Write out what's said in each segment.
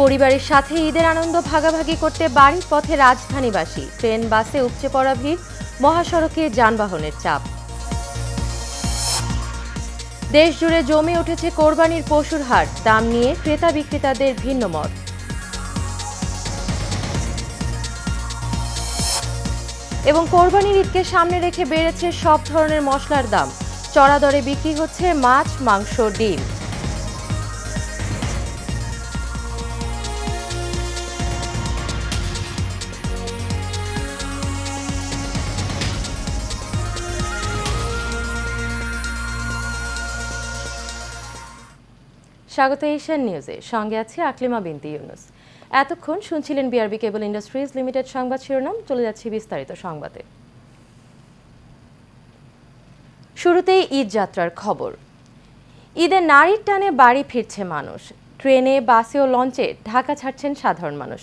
পরিবারের সাথে ঈদের আনন্দ ভাগাভাগি করতে বাড়ির পথে রাজধানীবাসী। ট্রেন বাসে উপচে পড়া ভিড়, মহাসড়কে যানবাহনের চাপ। দেশ জুড়ে জমে উঠেছে কোরবানির পশুর হাট। দাম নিয়ে ক্রেতা বিক্রেতাদের ভিন্ন মত। এবং কোরবানির ঈদকে সামনে রেখে বেড়েছে সব ধরনের মশলার দাম। চড়া দরে বিক্রি হচ্ছে মাছ, মাংস, ডিম। স্বাগত এশিয়ান নিউজে, সঙ্গে আছে আকলিমা বিনতি ইউনুস। এতক্ষণ শুনছিলেন বিআরবি কেবল ইন্ডাস্ট্রিজ লিমিটেড সংবাদ শিরোনাম। চলে যাচ্ছি বিস্তারিত সংবাদে। শুরুতেই ঈদ যাত্রার খবর। ঈদে নারীর টানে বাড়ি ফিরছে মানুষ। ট্রেনে, বাসে ও লঞ্চে ঢাকা ছাড়ছেন সাধারণ মানুষ।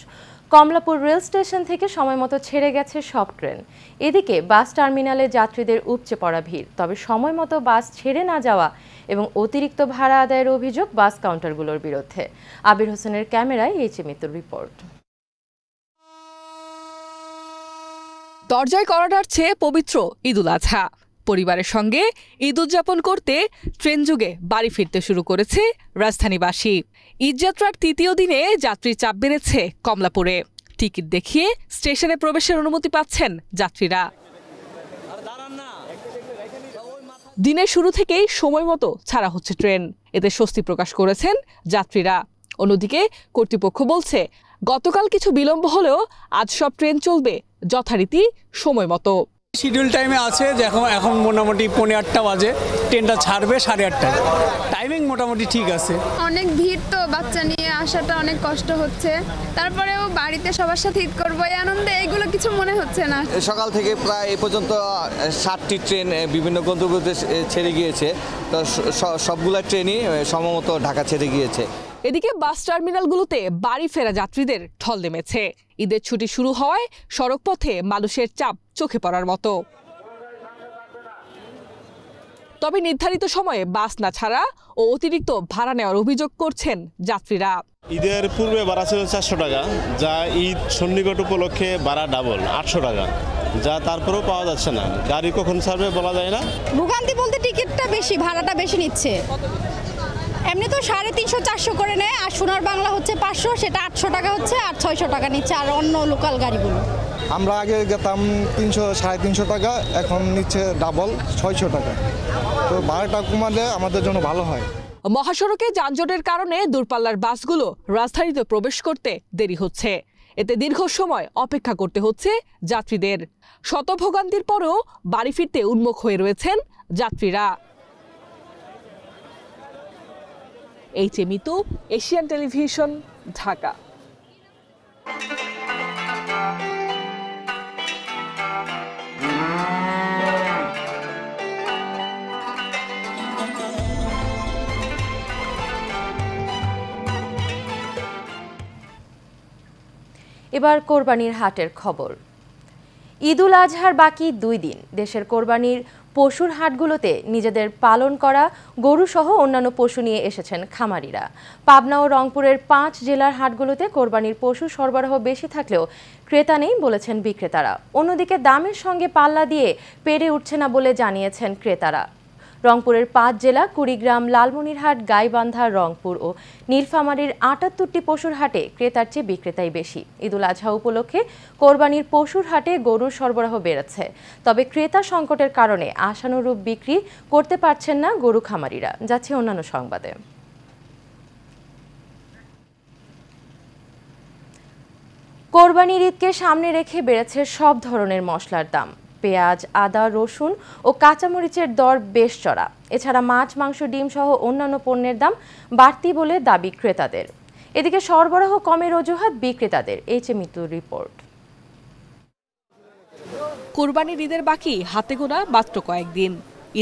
কমলাপুর রেল স্টেশন থেকে সময়মতো ছেড়ে গেছে সব ট্রেন। এদিকে বাস টার্মিনালে যাত্রীদের উপচে পড়া ভিড়। তবে সময়মতো বাস ছেড়ে না যাওয়া এবং অতিরিক্ত ভাড়া আদায়ের অভিযোগ বাস কাউন্টারগুলোর বিরুদ্ধে। আবির হোসেনের ক্যামেরায় এইচ মিতুর রিপোর্ট। দরজায় করাটার চেয়ে পবিত্র ঈদুল আজহা। পরিবারের সঙ্গে ঈদ উদযাপন করতে ট্রেন যুগে বাড়ি ফিরতে শুরু করেছে রাজধানীবাসী। ঈদযাত্রার তৃতীয় দিনে যাত্রীর চাপ বেড়েছে কমলাপুরে। টিকিট দেখিয়ে স্টেশনে প্রবেশের অনুমতি পাচ্ছেন যাত্রীরা। দিনের শুরু থেকেই সময় মতো ছাড়া হচ্ছে ট্রেন। এতে স্বস্তি প্রকাশ করেছেন যাত্রীরা। অন্যদিকে কর্তৃপক্ষ বলছে, গতকাল কিছু বিলম্ব হলেও আজ সব ট্রেন চলবে যথারীতি সময় মতো। শিডিউল টাইমে আছে, যে এখন মোটামুটি 8:15 বাজে, ট্রেনটা ছাড়বে 8:30টায়। টাইমিং মোটামুটি ঠিক আছে। অনেক ভিড় তো, বাচ্চা নিয়ে আসাটা অনেক কষ্ট হচ্ছে। তারপরেও বাড়িতে সবার সাথে ঈদ করবো, এই আনন্দে এইগুলো কিছু মনে হচ্ছে না। সকাল থেকে প্রায় এ পর্যন্ত 7টি ট্রেন বিভিন্ন গন্তব্যে ছেড়ে গিয়েছে। তো সবগুলো ট্রেনই সময়মতো ঢাকা ছেড়ে গিয়েছে। এদিকে বাস টার্মিনালগুলোতে বাড়ি ফেরা যাত্রীদের ঢল নেমেছে। ঈদের ছুটি শুরু হওয়ায় সড়কপথে মানুষের চাপ চোখে পড়ার মতো। তবে নির্ধারিত সময়ে বাস না ছাড়া ও অতিরিক্ত ভাড়া নেওয়ার অভিযোগ করছেন যাত্রীরা। ঈদের পূর্বে ভাড়া ছিল 400 টাকা, যা ঈদ সন্নিকট উপলক্ষে ভাড়া ডাবল 800 টাকা, যা তারপরেও পাওয়া যাচ্ছে না। গাড়ি কখন ছাড়বে বলা যায় না। ভোগান্তি বলতে টিকিটটা বেশি, ভাড়াটা বেশি নিচ্ছে। এমনি তো 350-400 করে নেয়, আর সোনার বাংলা হচ্ছে 500, সেটা 800 টাকা হচ্ছে, আর 600 টাকা নিচ্ছে আর অন্য লোকাল গাড়িগুলো। আমরা আগে গেতাম 300-350 টাকা, এখন নিচ্ছে ডাবল 600 টাকা। তো ভাড়াটা কমালে আমাদের জন্য ভালো হয়। মহাসড়কে যানজটের কারণে দূরপাল্লার বাসগুলো রাজধানীতে প্রবেশ করতে দেরি হচ্ছে। এতে দীর্ঘ সময় অপেক্ষা করতে হচ্ছে যাত্রীদের। শত ভোগান্তির পরেও বাড়ি ফিরতে উন্মুখ হয়ে রয়েছেন যাত্রীরা। H Mitu, Asian television, Dhaka. এবার কোরবানির হাটের খবর। ঈদুল আজহার বাকি 2 দিন। দেশের কোরবানির পশুর হাটগুলোতে নিজেদের পালন করা গরু সহ অন্যান্য পশু নিয়ে এসেছেন খামারিরা। পাবনা ও রংপুরের 5 জেলার হাটগুলোতে কোরবানির পশু সরবরাহ বেশি থাকলেও ক্রেতা নেই বলেছেন বিক্রেতারা। অন্যদিকে দামের সঙ্গে পাল্লা দিয়ে পেরে উঠছে না বলে জানিয়েছেন ক্রেতারা। রংপুরের 5 জেলা কুড়িগ্রাম, লালমনিরহাট, গাইবান্ধা, রংপুর ও নীলফামারীর 78টি পশুর হাটে ক্রেতার চেয়ে বিক্রেতাই বেশি। ঈদুল আজহা উপলক্ষে কোরবানির পশুর হাটে গরুর সরবরাহ বেড়েছে। তবে ক্রেতা সংকটের কারণে আশানুরূপ বিক্রি করতে পারছেন না গরু খামারিরা। যাচ্ছে অন্যান্য সংবাদে। কোরবানির ঈদকে সামনে রেখে বেড়েছে সব ধরনের মশলার দাম। পেঁয়াজ, আদা, রসুন ও কাঁচামরিচের দর বেশ চড়া। এছাড়া মাছ, মাংস, ডিম সহ অন্যান্য পণ্যের দাম বাড়তি বলে দাবি ক্রেতাদের। এদিকে সরবরাহ কমের অজুহাত বিক্রেতাদের। এইচ মিতুর রিপোর্ট। কোরবানির ঈদের বাকি হাতে গোনা মাত্র কয়েকদিন।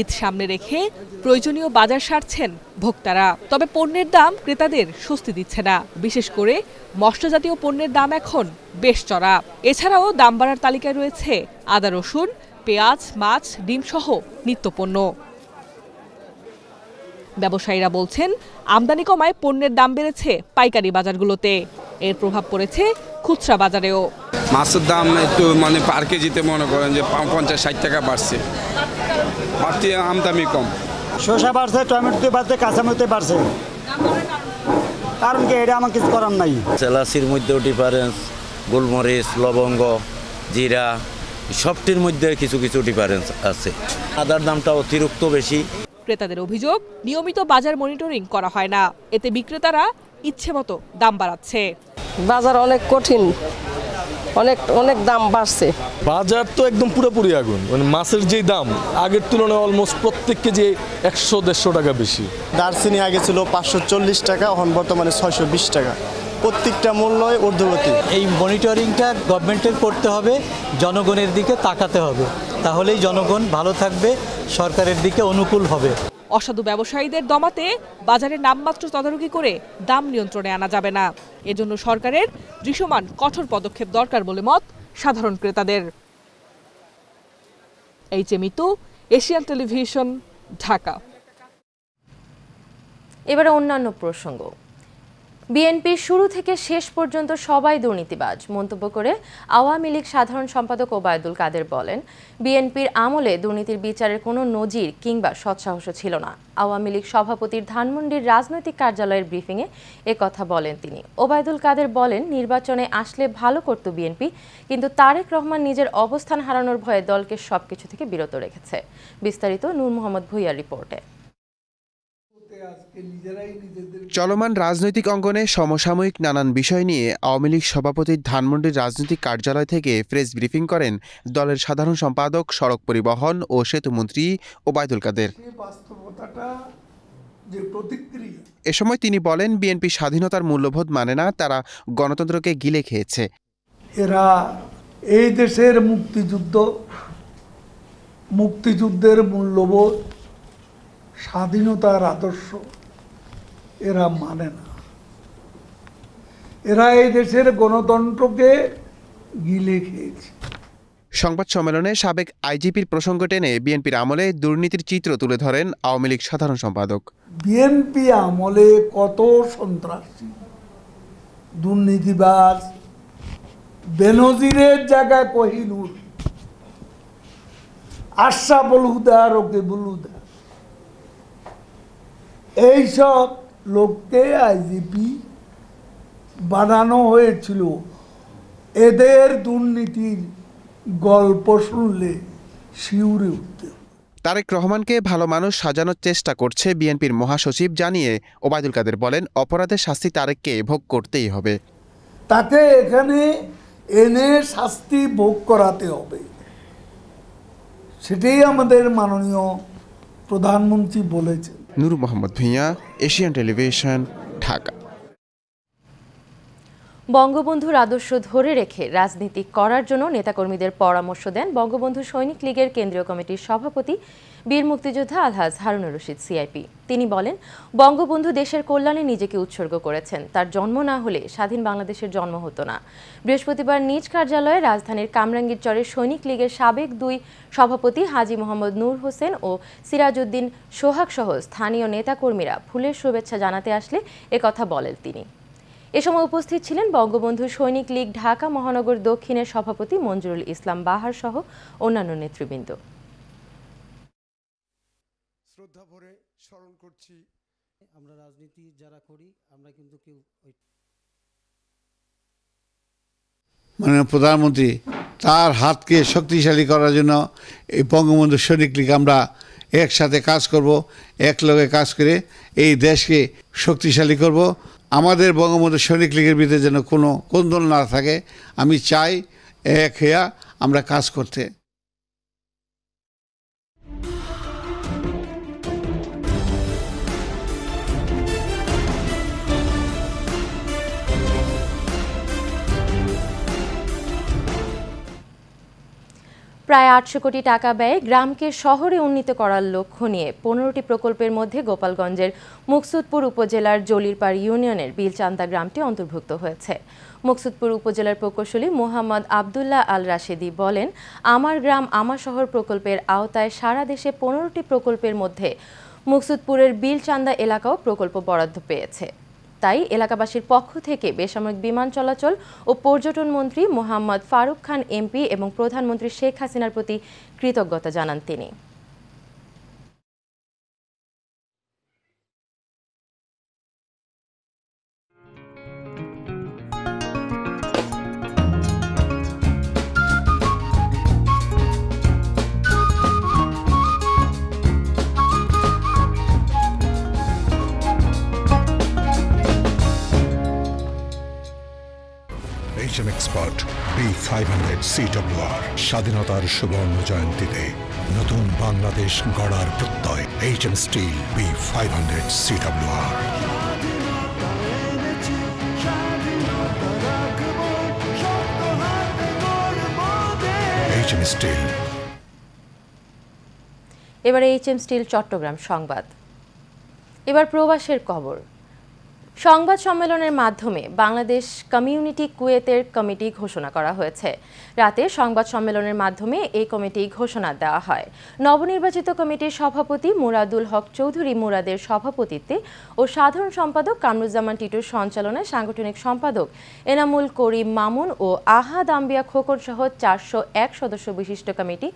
ঈদ সামনে রেখে প্রয়োজনীয় বাজার সারছেন ভোক্তারা। তবে পণ্যের দাম ক্রেতাদের স্বস্তি দিচ্ছে না। বিশেষ করে মশলাজাতীয় পণ্যের দাম এখন বেশ চড়া। এছাড়াও দাম বাড়ার তালিকায় রয়েছে আদা, রসুন, পেঁয়াজ, মাছ, ডিম সহ নিত্যপণ্য। ব্যবসায়ীরা বলছেন আমদানি কমায় পণ্যের দাম বেড়েছে পাইকারি বাজারগুলোতে, এর প্রভাব পড়েছে খুচরা বাজারেও। মাছের দাম একটু মানে পার কেজিতে মনে করেন যে 50-60 টাকা বাড়ছে, বাড়তি আমদানি কম। শসা বাড়ছে, টমেটো বাড়ছে, কাঁচামরিচ বাড়ছে, কারণ কি এটা আমার কিছু করার নাই। এলাচির মধ্যেও ডিফারেন্স, গোলমরিচ, লবঙ্গ, জিরা সবটির মধ্যে কিছু কিছু ডিফারেন্স আছে। আদার দামটা অতিরিক্ত বেশি। ক্রেতাদের অভিযোগ, নিয়মিত বাজার মনিটরিং করা হয় না, এতে বিক্রেতারা ইচ্ছেমতো দাম বাড়াচ্ছে। বাজার অনেক কঠিন, অনেক দাম বাড়ছে। বাজার তো একদম পুরোপুরি আগুন, মানে মাছের যেই দাম আগের তুলনায় অলমোস্ট প্রত্যেক কেজি 100-150 টাকা বেশি। দারচিনি আগে ছিল 540 টাকা, এখন বর্তমানে 620 টাকা। প্রত্যেকটা মূল্যই ঊর্ধ্বগতি। এই মনিটরিংটা গভর্নমেন্টের করতে হবে, জনগণের দিকে তাকাতে হবে, তাহলেই জনগণ ভালো থাকবে, সরকারের দিকে অনুকূল হবে। অসাধু ব্যবসায়ীদের দমাতে বাজারে নামমাত্র তদারকি করে দাম নিয়ন্ত্রণে আনা যাবে না, এজন্য সরকারের দৃশ্যমান কঠোর পদক্ষেপ দরকার বলে মত সাধারণ ক্রেতাদের। Mitu, Asian television, Dhaka. এবারে অন্যান্য প্রসঙ্গ। বিএনপির শুরু থেকে শেষ পর্যন্ত সবাই দুর্নীতিবাজ মন্তব্য করে আওয়ামী লীগ সাধারণ সম্পাদক ওবায়দুল কাদের বলেন, বিএনপির আমলে দুর্নীতির বিচারের কোনো নজির কিংবা সৎসাহস ছিল না। আওয়ামী লীগ সভাপতির ধানমন্ডির রাজনৈতিক কার্যালয়ের ব্রিফিংয়ে একথা বলেন তিনি। ওবায়দুল কাদের বলেন, নির্বাচনে আসলে ভালো করত বিএনপি, কিন্তু তারেক রহমান নিজের অবস্থান হারানোর ভয়ে দলকে সবকিছু থেকে বিরত রেখেছে। বিস্তারিত নূর মোহাম্মদ ভুইয়ার রিপোর্টে। চলমান রাজনৈতিক অঙ্গনে সমসাময়িক নানান বিষয় নিয়ে আওয়ামী লীগ সভাপতির ধানমন্ডির রাজনৈতিক কার্যালয় থেকে প্রেস ব্রিফিং করেন দলের সাধারণ সম্পাদক, সড়ক পরিবহন ও সেতুমন্ত্রী ওবায়দুল কাদের। এ সময় তিনি বলেন, বিএনপি স্বাধীনতার মূল্যবোধ মানে না, তারা গণতন্ত্রকে গিলে খেয়েছে। এরা এই দেশের মুক্তিযুদ্ধের মূল্যবোধ, স্বাধীনতার আদর্শ এরা মানে না। এরা এই দেশের গণতন্ত্রকে গিলে খেয়েছে। সংবাদ সম্মেলনে সাবেক আইজিপির প্রসঙ্গ টেনে বিএনপির আমলে দুর্নীতির চিত্র তুলে ধরেন আওয়ামী লীগ সাধারণ সম্পাদক। বিএনপি আমলে কত সন্ত্রাসী, দুর্নীতিবাজ, বেনজিরের জায়গায় কোহিনুর, আশরাফুল হুদা, রকিবুল হুদা, এইসব লোককে আইজিপি বানানো হয়েছিল। এদের দুর্নীতির গল্প শুনলে শিউরে উঠতে। তারেক রহমানকে ভালো মানুষ সাজানোর চেষ্টা করছে বিএনপির মহাসচিব জানিয়ে ওবায়দুল কাদের বলেন, অপরাধের শাস্তি তারেককে ভোগ করতেই হবে। তাকে এখানে এনে শাস্তি ভোগ করাতে হবে, সেটাই আমাদের মাননীয় প্রধানমন্ত্রী বলেছেন। নূর মোহাম্মদ ভুঁইয়া, এশিয়ান টেলিভিশন, ঢাকা। বঙ্গবন্ধুর আদর্শ ধরে রেখে রাজনীতি করার জন্য নেতাকর্মীদের পরামর্শ দেন বঙ্গবন্ধু সৈনিক লীগের কেন্দ্রীয় কমিটির সভাপতি বীর মুক্তিযোদ্ধা আলহাজ হারুনুর রশিদ সিআইপি। তিনি বলেন, বঙ্গবন্ধু দেশের কল্যাণে নিজেকে উৎসর্গ করেছেন, তার জন্ম না হলে স্বাধীন বাংলাদেশের জন্ম হতো না। বৃহস্পতিবার নিজ কার্যালয়ে রাজধানীর কামরাঙ্গীরচরের সৈনিক লীগের সাবেক 2 সভাপতি হাজী মোহাম্মদ নূর হোসেন ও সিরাজউদ্দিন সোহাগ সহ স্থানীয় নেতাকর্মীরা ফুলের শুভেচ্ছা জানাতে আসলে একথা বলেন তিনি। এ সময় উপস্থিত ছিলেন বঙ্গবন্ধু সৈনিক লীগ ঢাকা মহানগর দক্ষিণের সভাপতি মঞ্জুরুল ইসলাম বাহার সহ অন্যান্য নেতৃবৃন্দ। শ্রদ্ধা ভরে স্মরণ করছি, আমরা রাজনীতি যারা করি আমরা কিন্তু কেউ মাননীয় প্রধানমন্ত্রী তার হাতকে শক্তিশালী করার জন্য এই বঙ্গবন্ধু সৈনিক লীগ আমরা একসাথে কাজ করব, একলগে কাজ করে এই দেশকে শক্তিশালী করব। আমাদের বঙ্গবন্ধু সৈনিক লীগের ভিতরে যেন কোনো কোন্দল না থাকে, আমি চাই এক হইয়া আমরা কাজ করতে। প্রায় 800 কোটি টাকা ব্যয়ে গ্রামকে শহরে উন্নীত করার লক্ষ্য নিয়ে 15টি প্রকল্পের মধ্যে গোপালগঞ্জের মুকসুদপুর উপজেলার জলিরপাড় ইউনিয়নের বিলচান্দা গ্রামটি অন্তর্ভুক্ত হয়েছে। মুকসুদপুর উপজেলার প্রকৌশলী মোহাম্মদ আবদুল্লাহ আল রাশেদি বলেন, আমার গ্রাম আমার শহর প্রকল্পের আওতায় সারা দেশে 15টি প্রকল্পের মধ্যে মুকসুদপুরের বিলচান্দা এলাকাও প্রকল্প বরাদ্দ পেয়েছে। তাই এলাকাবাসীর পক্ষ থেকে বেসামরিক বিমান চলাচল ও পর্যটন মন্ত্রী মোহাম্মদ ফারুক খান এমপি এবং প্রধানমন্ত্রী শেখ হাসিনার প্রতি কৃতজ্ঞতা জানান তিনি। HM Expert B500 CWR স্বাধীনতার সুবর্ণ জয়ন্তীতে নতুন বাংলাদেশ গড়ার প্রত্যয় HM Steel B500 CWR। HM Steel। এবারে HM Steel চট্টগ্রাম সংবাদ। এবার প্রবাসের খবর। সংবাদ সম্মেলনের মাধ্যমে বাংলাদেশ কমিউনিটি কুয়েতের কমিটি ঘোষণা করা হয়েছে। রাতে সংবাদ সম্মেলনের মাধ্যমে এই কমিটি ঘোষণা দেওয়া হয়। নবনির্বাচিত কমিটির সভাপতি মুরাদুল হক চৌধুরী মুরাদের সভাপতিত্বে ও সাধারণ সম্পাদক কামরুজ্জামান টিটুর সঞ্চালনায় সাংগঠনিক সম্পাদক এনামুল করিম মামুন ও আহাদ আম্বিয়া খোকন সহ 401 সদস্য বিশিষ্ট কমিটি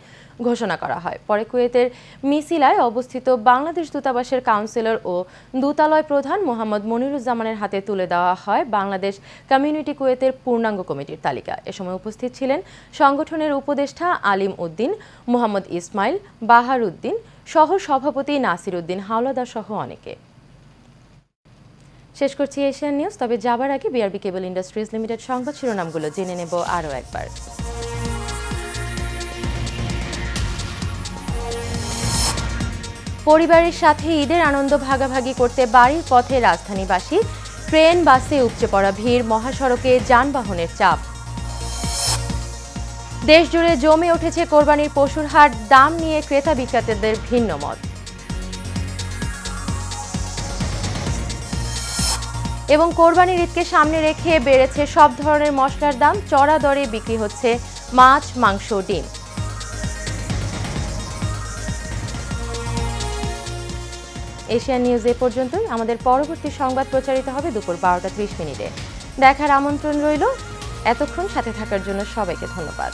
ঘোষণা করা হয়। পরে কুয়েতের মিসিলায় অবস্থিত বাংলাদেশ দূতাবাসের কাউন্সিলর ও দূতালয় প্রধান মোহাম্মদ মনিরুজ্জামানের হাতে তুলে দেওয়া হয় বাংলাদেশ কমিউনিটি কুয়েতের পূর্ণাঙ্গ কমিটির তালিকা। এ সময় উপস্থিত ছিলেন সংগঠনের উপদেষ্টা আলিম উদ্দিন, মোহাম্মদ ইসমাইল, বাহার উদ্দিন, সহ সভাপতি নাসির উদ্দিন হাওলাদার সহ অনেকে। শেষ করছি এশিয়ান নিউজ। তবে যাবার আগে বিআরবি কেবল ইন্ডাস্ট্রিজ লিমিটেড সংবাদ শিরোনামগুলো জেনে নেব আরও একবার। পরিবারের সাথে ঈদের আনন্দ ভাগাভাগি করতে বাড়ির পথে রাজধানীবাসী। ট্রেন বাসে উপচে পড়া ভিড়, মহাসড়কে যানবাহনের চাপ। দেশজুড়ে জমে উঠেছে কোরবানির পশুর হাট, দাম নিয়ে ক্রেতা বিক্রেতাদের ভিন্ন মত। এবং কোরবানির ঈদকে সামনে রেখে বেড়েছে সব ধরনের মশলার দাম, চড়া দরে বিক্রি হচ্ছে মাছ, মাংস, ডিম। এশিয়ান নিউজ এ পর্যন্তই। আমাদের পরবর্তী সংবাদ প্রচারিত হবে দুপুর 12টা 30 মিনিটে। দেখার আমন্ত্রণ রইল। এতক্ষণ সাথে থাকার জন্য সবাইকে ধন্যবাদ।